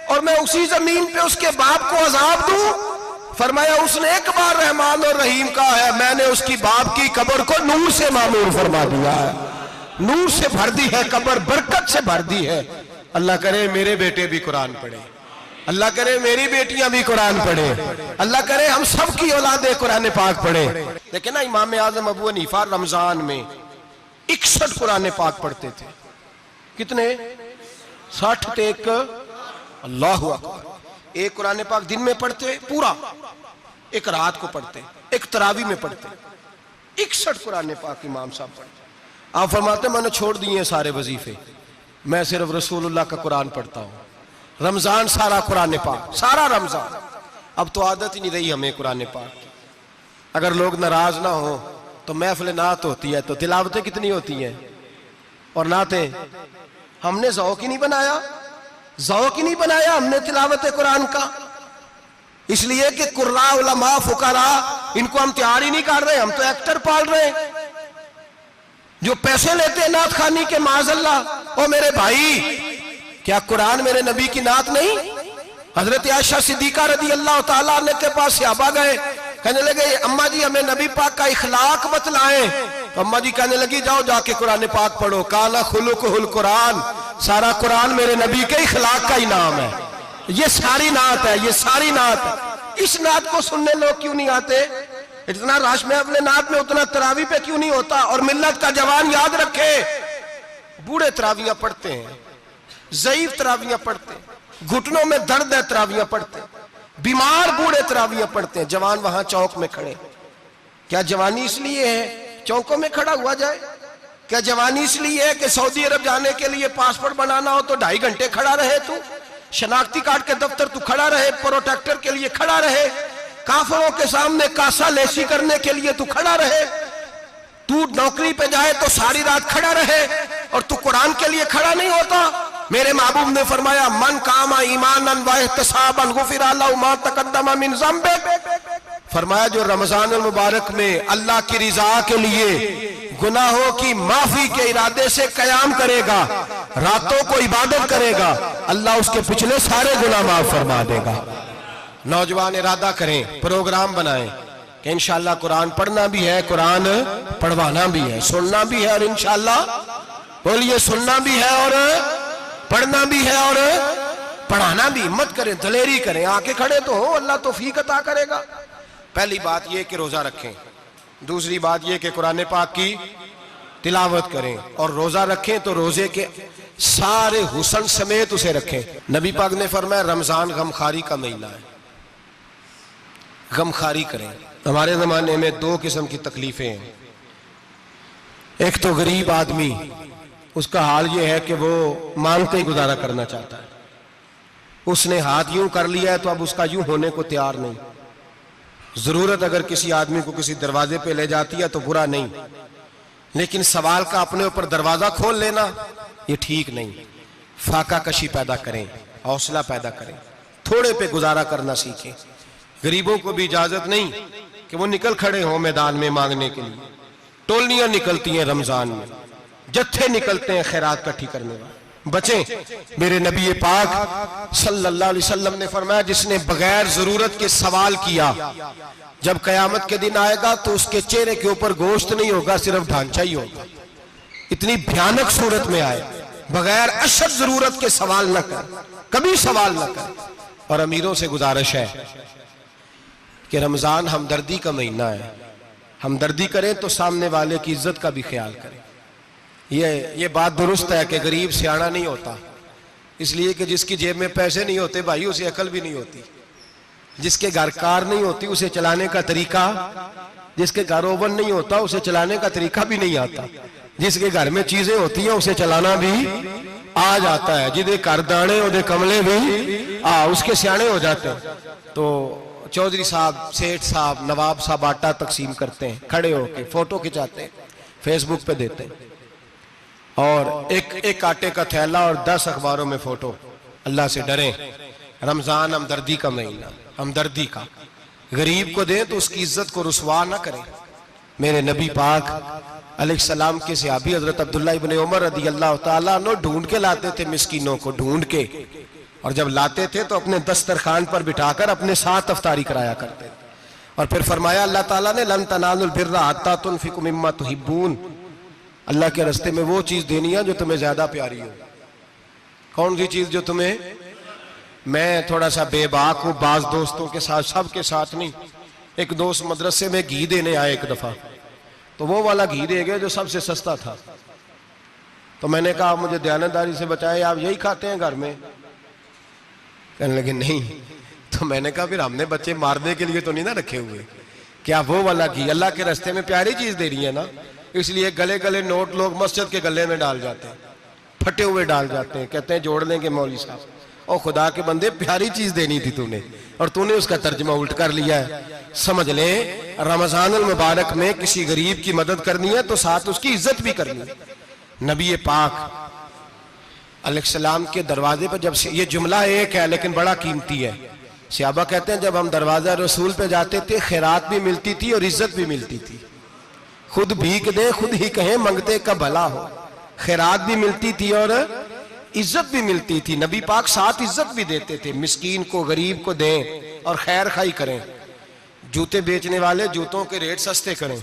और मैं उसी जमीन पे उसके बाप को अजाब दूं। फरमाया उसने एक बार रहमान और रहीम कहा है, मैंने उसकी बाप की कब्र को नूर से मामूर फरमा दिया है, नूर से भर दी है कब्र, बरकत से भर दी है। अल्लाह करे मेरे बेटे भी कुरान पढ़े, अल्लाह करे मेरी बेटियां भी कुरान पढ़े, अल्लाह करे हम सब की औलादे कुरान पाक पढ़े। लेकिन ना इमाम आजम अबू हनीफा रमजान में 61 कुरान पाक पढ़ते थे। कितने? 60 टेक। अल्लाह अकबर। एक कुरान पाक दिन में पढ़ते पूरा, एक रात को पढ़ते, एक तरावी में पढ़ते। 61 कुरान पाक इमाम साहब पढ़ते। आप फरमाते मैंने छोड़ दिए सारे वजीफे, मैं सिर्फ रसूलुल्लाह का कुरान पढ़ता हूँ। रमजान सारा कुरान पाक, सारा रमजान। अब तो आदत ही नहीं रही हमें कुरान पाक। अगर लोग नाराज ना हो तो महफिल नात होती है तो तिलावतें कितनी होती हैं, और नातें हमने ज़ौक़ ही नहीं बनाया, ज़ौक़ ही नहीं बनाया हमने तिलावत कुरान का। इसलिए कि कुर्रा उलमा फुकरा इनको हम तैयार ही नहीं कर रहे, हम तो एक्टर पाल रहे हैं जो पैसे लेते हैं नात खानी के। माज़अल्लाह। ओ मेरे भाई, क्या कुरान मेरे नबी की नात नहीं? हजरत आयशा सिद्दीका रदी अल्लाह ताला अन्हा के पास सहाबा गए, कहने लगे अम्मा जी हमें नबी पाक का इखलाक बतलाएं। तो अम्मा जी कहने लगी जाओ जाके कुरान पाक पढ़ो, काला खुलुकुहुल कुरान, सारा कुरान मेरे नबी के इखलाक का ही नाम है। ये सारी नात है, ये सारी नात है। इस नात को सुनने लोग क्यों नहीं आते? इतना राश में अपने नात में, उतना तरावी पे क्यों नहीं होता? और मिल्लत का जवान याद रखे, बूढ़े तरावियां पढ़ते हैं, ज़ईफ तरावियां पढ़ते हैं, घुटनों में दर्द है तरावियां पढ़ते हैं, बीमार बूढ़े तरावियां पढ़ते हैं, जवान वहां चौक में खड़े। क्या जवानी इसलिए है चौकों में खड़ा हुआ जाए? क्या जवानी इसलिए है कि सऊदी अरब जाने के लिए पासपोर्ट बनाना हो तो 2.5 घंटे खड़ा रहे तू, शनाख्ती कार्ड के दफ्तर तू खड़ा रहे, प्रोटेक्टर के लिए खड़ा रहे, काफिरों के सामने कासा लेसी करने के लिए तू खड़ा रहे, तू नौकरी पे जाए तो सारी रात खड़ा रहे, और तू कुरान के लिए खड़ा नहीं होता? मेरे महबूब ने फरमाया मन कामा ईमानन व इहतिसाबन गुफिरा लहु मा तक़द्दम मिन ज़ंबि। फरमाया जो रमजान मुबारक में अल्लाह की रिजा के लिए गुनाहों की माफी के इरादे से कयाम करेगा, रातों को इबादत करेगा, अल्लाह उसके पिछले सारे गुनाह माफ फरमा देगा। नौजवान इरादा करें, प्रोग्राम बनाएं कि इंशाअल्लाह कुरान पढ़ना भी है, कुरान पढ़वाना भी है, सुनना भी है, और इंशाअल्लाह बोलिए सुनना भी है और पढ़ना भी है और पढ़ाना भी। हिम्मत करें, दलेरी करें, आके खड़े तो हो, अल्लाह तौफीक अता करेगा। पहली बात यह कि रोजा रखें, दूसरी बात यह कि कुरान पाक की तिलावत करें, और रोजा रखें तो रोजे के सारे हुस्न समेत उसे रखें। नबी पाक ने फरमाया रमजान गमखारी का महीना है, गमखारी करें। हमारे जमाने में दो किस्म की तकलीफें हैं। एक तो गरीब आदमी, उसका हाल यह है कि वो मांगते ही गुजारा करना चाहता है। उसने हाथ यूं कर लिया है तो अब उसका यूं होने को तैयार नहीं। जरूरत अगर किसी आदमी को किसी दरवाजे पे ले जाती है तो बुरा नहीं, लेकिन सवाल का अपने ऊपर दरवाजा खोल लेना ये ठीक नहीं। फाका कशी पैदा करें, हौसला पैदा करें, थोड़े पे गुजारा करना सीखें। गरीबों को भी इजाजत नहीं कि वो निकल खड़े हों मैदान में मांगने के लिए। टोलियां निकलती हैं रमजान में, जत्थे निकलते हैं खैरात इकट्ठी करने वाले। बचें। मेरे नबी पाक सल्लल्लाहु अलैहि वसल्लम ने फरमाया जिसने बगैर जरूरत के सवाल किया, जब कयामत के दिन आएगा तो उसके चेहरे के ऊपर गोश्त नहीं होगा, सिर्फ ढांचा ही होगा। इतनी भयानक सूरत में आए, बगैर अशद जरूरत के सवाल न कर, कभी सवाल न कर। और अमीरों से गुजारिश है कि रमजान हमदर्दी का महीना है, हमदर्दी करें तो सामने वाले की इज्जत का भी ख्याल करें। ये बात दुरुस्त है कि गरीब सियाना नहीं होता, इसलिए कि जिसकी जेब में पैसे नहीं होते भाई उसे अकल भी नहीं होती। जिसके घर कार नहीं होती उसे चलाने का तरीका, जिसके घर ओवन नहीं होता उसे चलाने का तरीका भी नहीं आता। जिसके घर में चीजें होती हैं उसे चलाना भी आ जाता है। जिदे घर दाने उदे कमले भी उसके सियाने हो जाते हैं। तो चौधरी साहब, सेठ साहब, नवाब साहब आटा तकसीम करते हैं, खड़े होके फोटो खिंचाते हैं, फेसबुक पे देते हैं, और एक आटे का थैला और 10 अखबारों में फोटो। अल्लाह से डरें। रमजान हमदर्दी का महीना, हमदर्दी का। गरीब को दें तो उसकी इज्जत को रुसवा ना करें। मेरे नबी पाक अलैहिस्सलाम के सहाबी हजरत अब्दुल्ला इब्ने उमर रदी अल्लाह तआला अन्हु ढूंढ के लाते थे मिस्कीनों को, ढूंढ के, और जब लाते थे तो अपने दस्तरखान पर बिठाकर अपने साथ अफ्तारी कराया करते। और फिर फरमाया अल्लाह ताला ने लन तनालुल बिर्रा हत्ता तुनफिकु मिम्मा तुहिब्बून, अल्लाह के रास्ते में वो चीज देनी है जो तुम्हें ज्यादा प्यारी हो। कौन सी चीज जो तुम्हें, मैं थोड़ा सा बेबाक हूं बाज दोस्तों के साथ, सबके साथ नहीं। एक दोस्त मदरसे में घी देने आए एक दफा, तो वो वाला घी दे गए जो सबसे सस्ता था। तो मैंने कहा मुझे दयानतदारी से बचाए, आप यही खाते हैं घर में? कहने लगे नहीं। तो मैंने कहा फिर हमने बच्चे मारने के लिए तो नहीं ना रखे हुए, क्या वो वाला घी अल्लाह के रास्ते में प्यारी चीज दे रही है ना। इसलिए गले गले नोट लोग मस्जिद के गले में डाल जाते हैं, फटे हुए डाल जाते हैं, कहते हैं जोड़ लेंगे मौलवी साहब। और खुदा के बंदे प्यारी चीज देनी थी तूने, और तूने उसका तर्जमा उल्ट कर लिया है। समझ ले, रमजानुल मुबारक में किसी गरीब की मदद करनी है तो साथ उसकी इज्जत भी करनी है। नबी पाक अलैहिस्सलाम के दरवाजे पर, जब ये जुमला एक है लेकिन बड़ा कीमती है, सहाबा कहते हैं जब हम दरवाजा रसूल पे जाते थे खैरात भी मिलती थी और इज्जत भी मिलती थी। खुद भीख दे खुद ही कहें मंगते का भला हो, खैरात भी मिलती थी और इज्जत भी मिलती थी। नबी पाक साथ इज्जत भी देते थे, मिस्कीन को गरीब को दें और खैर खाई करें। जूते बेचने वाले जूतों के रेट सस्ते करें,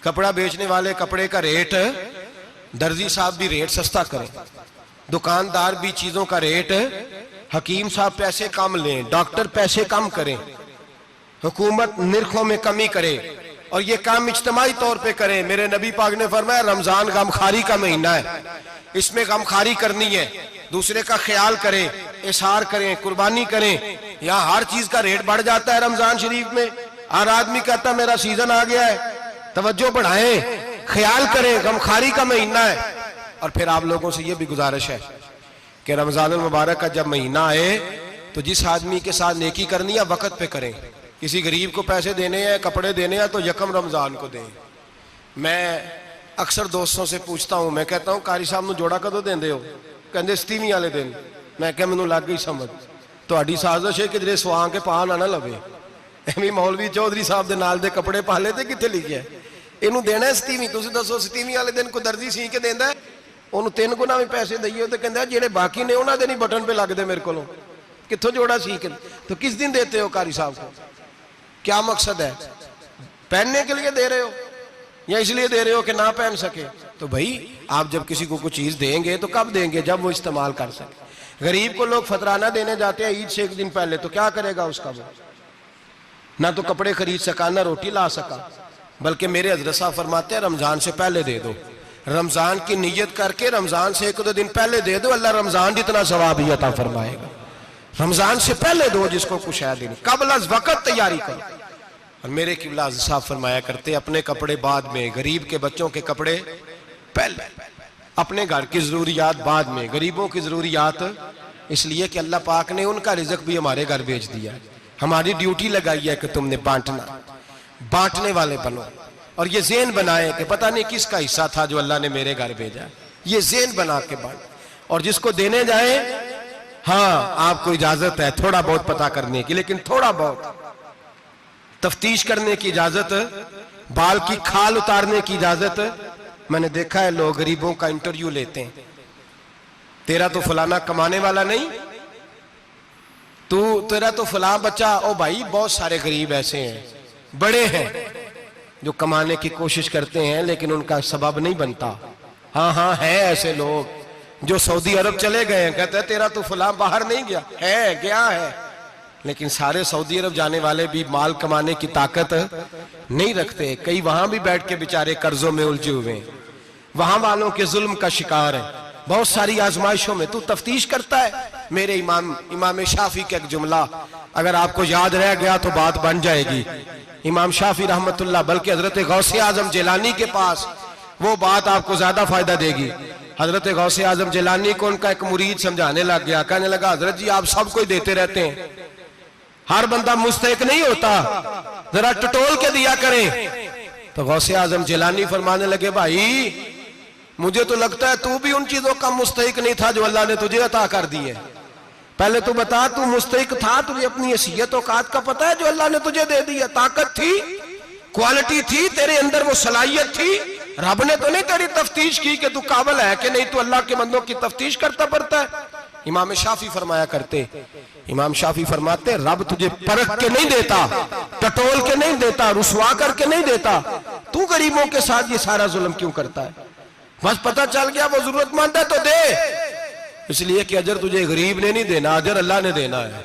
कपड़ा बेचने वाले कपड़े का रेट, दर्जी साहब भी रेट सस्ता करें, दुकानदार भी चीजों का रेट, हकीम साहब पैसे कम लें, डॉक्टर पैसे कम करें, हुकूमत निर्खों में कमी करे, और ये काम इज्तिमाई तौर पे करें। मेरे नबी पाक ने फरमाया रमजान गमखारी का महीना है, इसमें गमखारी करनी है, दूसरे का ख्याल करें, इशार करें, कुर्बानी करें। यहाँ हर चीज का रेट बढ़ जाता है रमजान शरीफ में। हर आदमी कहता मेरा सीजन आ गया है, तवज्जो बढ़ाएं, ख्याल करें, गमखारी का महीना है। और फिर आप लोगों से ये भी गुजारिश है कि रमजानुल मुबारक का जब महीना आए तो जिस आदमी के साथ नेकी करनी है वक्त पे करें। किसी गरीब को पैसे देने हैं, कपड़े देने हैं तो यकम रमजान को दें। मैं अक्सर दोस्तों से पूछता हूं, मैं कहता हूं कारी साहब नूं जोड़ा कदों देंदे हो? कहंदे 27 वाले दिन। मैं कहा मैनूं लग गई समझ, तुहाडी साजिश है किधरे सवा के पा ना लवे। एवं मौलवी चौधरी साहब दे नाल दे कपड़े पा ले ते कित्थे लिखिआ इहनूं देना 27? तुसीं दसो 27 वाले दिन कोई दर्जी सी के देंदा है? ਉਹਨੂੰ 3 ਗੁਣਾ ਵੀ पैसे दईए तो कहता ਜਿਹੜੇ बाकी ने उन्होंने नहीं बटन पे लगते मेरे को कितों जोड़ा सीख। तो किस दिन देते हो कारी साहब को? क्या मकसद है? पहनने के लिए दे रहे हो या इसलिए दे रहे हो कि ना पहन सके? तो भाई आप जब किसी को कुछ चीज देंगे तो कब देंगे? जब वो इस्तेमाल कर सके। गरीब को लोग फतराना देने जाते हैं ईद से एक दिन पहले, तो क्या करेगा उसका? वो ना तो कपड़े खरीद सका ना रोटी ला सका। बल्कि मेरे हजरत साहब फरमाते हैं रमजान से पहले दे दो। रमजान की नीयत करके रमजान से 1-2 दिन पहले दे दो, अल्लाह रमजान जितना सवाब ही अता फरमाएगा। रमजान से पहले दो जिसको कुशाया दिन, कबल अज वक्त तैयारी करो। और मेरे किबला साहब फरमाया करते, अपने कपड़े बाद में, गरीब के बच्चों के कपड़े पहले, अपने घर की जरूरियात बाद में, गरीबों की जरूरियात, इसलिए कि अल्लाह पाक ने उनका रिज़्क भी हमारे घर भेज दिया। हमारी ड्यूटी लगाई है कि तुमने बांटना, बांटने वाले बनो। और ये ज़हन बनाए कि पता नहीं किसका हिस्सा था जो अल्लाह ने मेरे घर भेजा, ये ज़हन बना के बांट। और जिसको देने जाए, हाँ आपको इजाजत है थोड़ा बहुत पता करने की, लेकिन थोड़ा बहुत तफ्तीश करने की इजाजत, बाल की खाल उतारने की इजाजत। मैंने देखा है लोग गरीबों का इंटरव्यू लेते हैं, तेरा तो फलाना कमाने वाला नहीं, तेरा तो फलां बच्चा, ओ भाई बहुत सारे गरीब ऐसे हैं, बड़े हैं जो कमाने की कोशिश करते हैं लेकिन उनका सबब नहीं बनता। हाँ हाँ है ऐसे लोग जो सऊदी अरब चले गए हैं, कहते हैं तेरा तो फलां बाहर नहीं गया, है गया है, लेकिन सारे सऊदी अरब जाने वाले भी माल कमाने की ताकत नहीं रखते। कई वहां भी बैठ के बेचारे कर्जों में उलझे हुए हैं, वहां वालों के जुल्म का शिकार है, बहुत सारी आजमाइशों में। तू तफ्तीश करता है। मेरे इमाम शाफी का एक जुमला अगर आपको याद रह गया तो बात बन जाएगी। इमाम शाफी रहमतुल्लाह, बल्कि हजरत गौसे आजम जिलानी के पास वो बात आपको ज्यादा फायदा देगी। हजरत गौसे आजम जिलानी को उनका एक मुरीद समझाने लग गया, कहने लगा हजरत जी आप सबको ही देते रहते हैं, हर बंदा मुस्तहिक नहीं होता, जरा टटोल के दिया करें। तो गौसे आजम जिलानी फरमाने लगे, भाई मुझे तो लगता है तू भी उन चीजों का मुस्तहिक नहीं था जो अल्लाह ने तुझे अता कर दी है। पहले तू बता, तू मुस्तहिक था, तुझे अपनी हैसियत औकात का पता है जो अल्लाह ने तुझे दे दी है? ताकत थी, क्वालिटी थी, तेरे अंदर वो सलाहियत थी। रब ने तो नहीं तेरी तफ्तीश की कि तू काबिल है कि नहीं, तू अल्लाह के बंदों की तफ्तीश करता पड़ता है। इमाम शाफी फरमाया करते, इमाम शाफी फरमाते, रब तुझे परख के नहीं देता, टटोल के नहीं देता, रुसवा करके नहीं देता। तू गरीबों के साथ ये सारा जुल्म क्यों करता है? बस पता चल गया वो जरूरतमंद है तो दे, इसलिए कि अजर तुझे गरीब ने नहीं देना, अजर अल्लाह ने देना है।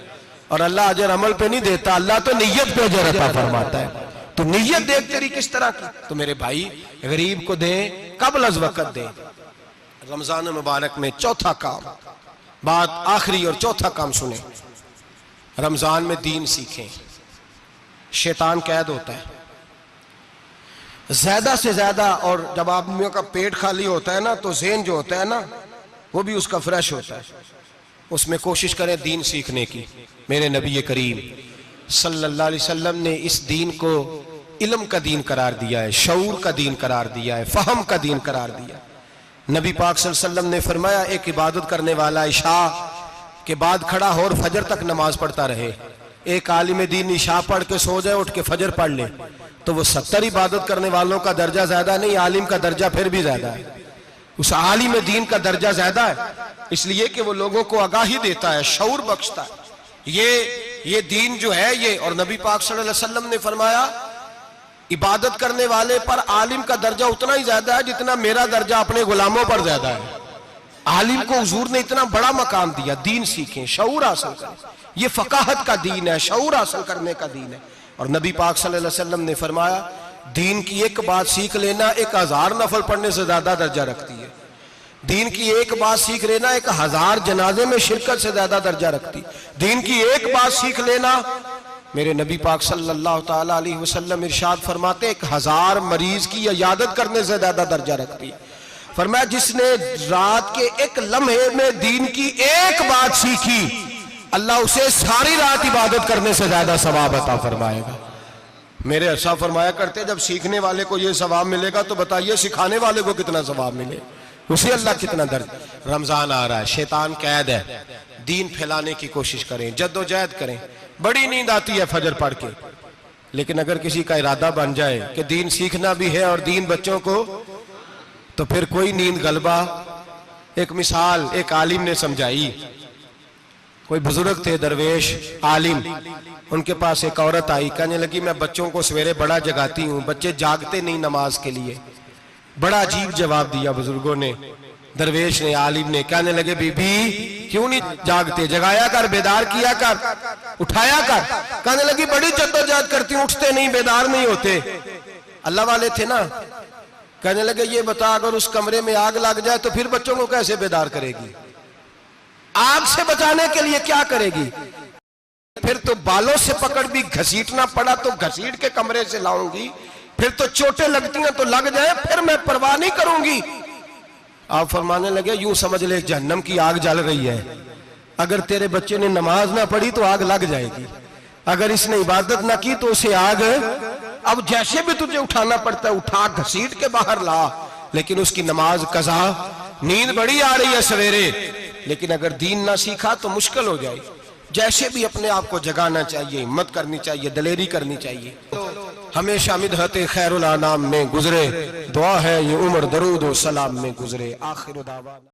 और अल्लाह अजर अमल पे नहीं देता, अल्लाह तो नियत पे अजर अता फरमाता है। तो नियत देख तेरी किस तरह की। तो मेरे भाई गरीब को दे, कबल अज वक्त दे। रमजान मुबारक में चौथा काम, बात आखिरी और चौथा काम सुने, रमजान में दीन सीखें। शैतान कैद होता है ज्यादा से ज्यादा, और जब आदमियों का पेट खाली होता है ना तो ज़हन जो होता है ना वो भी उसका फ्रेश होता है। उसमें कोशिश करें दीन सीखने की। मेरे नबी करीम सल्लल्लाहु अलैहि वसल्लम ने इस दीन को इल्म का दीन करार दिया है, शऊर का दीन करार दिया है, फहम का दीन करार दिया। नबी पाक सल्लल्लाहु अलैहि वसल्लम ने फरमाया, एक इबादत करने वाला इशा के बाद खड़ा हो और फजर तक नमाज पढ़ता रहे। एक आलिम दीन इशा पढ़ के सो जाए, उठ के फजर पढ़ ले, तो वो 70 इबादत करने वालों का दर्जा ज्यादा नहीं, आलिम का दर्जा फिर भी ज्यादा है। उस आलिम दीन का दर्जा ज्यादा है, इसलिए कि वो लोगों को आगाही देता है, शऊर बख्शता है। ये दीन जो है ये, और नबी पाक सल्लल्लाहु अलैहि वसल्लम ने फरमाया, इबादत करने वाले पर आलिम का दर्जा उतना ही ज्यादा है जितना मेरा दर्जा अपने गुलामों पर ज्यादा है। आलिम को हुजूर ने इतना बड़ा मकाम दिया। दीन सीखें, शऊर हासिल करें। ये फकाहत का दीन है, शऊर हासिल करने का दीन है। और नबी पाक सल्लल्लाहु अलैहि वसल्लम ने फरमाया, दीन की एक बात सीख लेना 1000 नफल पढ़ने से ज्यादा दर्जा रखती है। दीन की एक बात सीख लेना 1000 जनाजे में शिरकत से ज्यादा दर्जा रखती। दीन की एक बात सीख लेना, मेरे नबी पाक सल्लल्लाहु ताला अलैहि वसल्लम इरशाद फरमाते, 1000 मरीज की इयादत करने से ज्यादा दर्जा रखती है। फरमाया, जिसने रात के एक लम्हे में दीन की एक बात सीखी, अल्लाह उसे सारी रात इबादत करने से ज्यादा सवाब अता फरमाएगा। मेरे अर्शा फरमाया करते, जब सीखने वाले को यह सवाब मिलेगा तो बताइए सिखाने वाले को कितना सवाब मिले, उसे अल्लाह कितना दर्द। रमजान आ रहा है, शैतान कैद है, दीन फैलाने की कोशिश करें, जद्दोजहद करें। बड़ी नींद आती है फजर पढ़ के, लेकिन अगर किसी का इरादा बन जाए कि दीन सीखना भी है और दीन बच्चों को, तो फिर कोई नींद गलबा। एक मिसाल एक आलिम ने समझाई। कोई बुजुर्ग थे, दरवेश आलिम, उनके पास एक औरत आई, कहने लगी, मैं बच्चों को सवेरे बड़ा जगाती हूँ, बच्चे जागते नहीं नमाज के लिए। बड़ा अजीब जवाब दिया बुजुर्गों ने, दरवेश ने, आलिम ने। कहने लगे, बीबी क्यों नहीं जागते, जगाया कर, बेदार किया कर, उठाया कर। कहने लगी, बड़ी जद्दोजहद करती हूँ, उठते नहीं, बेदार नहीं होते। अल्लाह वाले थे ना, कहने लगे ये बता, अगर उस कमरे में आग लग जाए तो फिर बच्चों को कैसे बेदार करेगी? आग से बचाने के लिए क्या करेगी? फिर तो बालों से पकड़ भी घसीटना पड़ा तो घसीट के कमरे से लाऊंगी, फिर तो चोटें लगती हैं तो लग जाए, फिर मैं परवाह नहीं करूंगी। आप फरमाने लगे यूं समझ ले जहन्नम की आग जल रही है, अगर तेरे बच्चे ने नमाज ना पढ़ी तो आग लग जाएगी, अगर इसने इबादत ना की तो उसे आग, अब जैसे भी तुझे उठाना पड़ता है उठा घसीट के बाहर ला, लेकिन उसकी नमाज कज़ा, नींद बड़ी आ रही है सवेरे, लेकिन अगर दीन ना सीखा तो मुश्किल हो जाए। जैसे भी अपने आप को जगाना चाहिए, हिम्मत करनी चाहिए, दलेरी करनी चाहिए। हमेशा मिदहते खैरुल अनाम में गुजरे, दुआ है ये उम्र दरूद और सलाम में गुजरे। आखिर दावा।